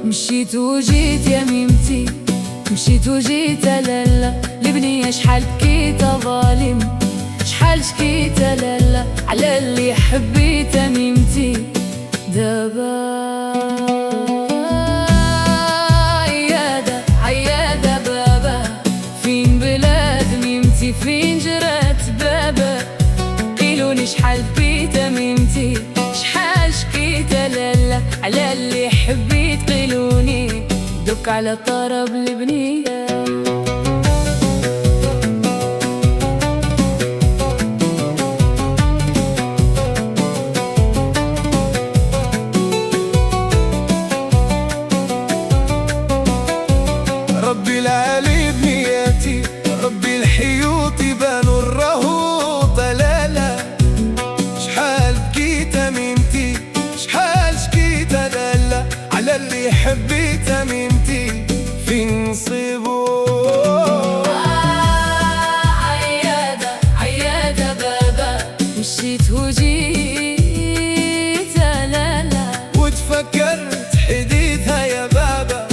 مشيت وجيت يا ميمتي، مشيت وجيت لالا لبنية، شحال بكيت ظالم، شحال شكيت لالا على اللي حبيت ميمتي. دابا عيادة عيادة بابا، فين بلاد ميمتي، فين جرات بابا؟ قيلوني شحال بكيت ميمتي، شحال شكيت لالا على اللي حبيت. قيلوني دك على طرب البنية. ربي العالي بنياتي، ربي الحيوط يبانوا الرهوط لالا. شحال بكيت ميمتي، شحال شكيت لالا على اللي حبيت ميمتي. في نصيبو عيادة عيادة بابا، مشيت وجيت لالا وتفكرت حديثها يا بابا.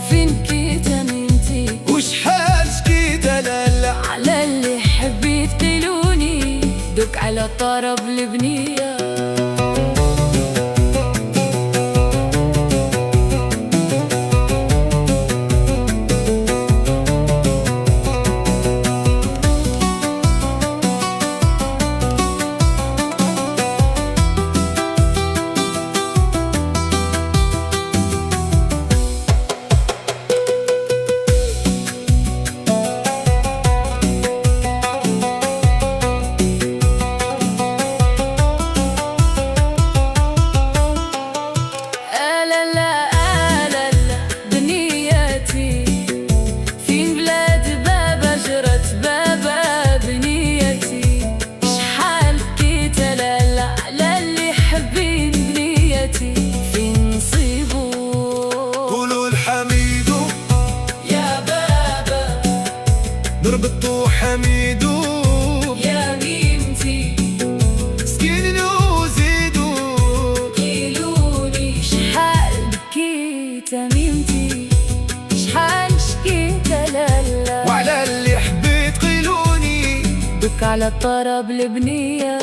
فين بكيت ميمتي، وشحال شكيت لالا على اللي حبيت. قيلوني دك على طرب البنية. نربطو حميدو يا ميمتي، سكين وزيدو. قيلوني شحال بكيت ميمتي، شحال شكيت لالا وعلى اللي حبيت. قيلوني دك على طرب البنية.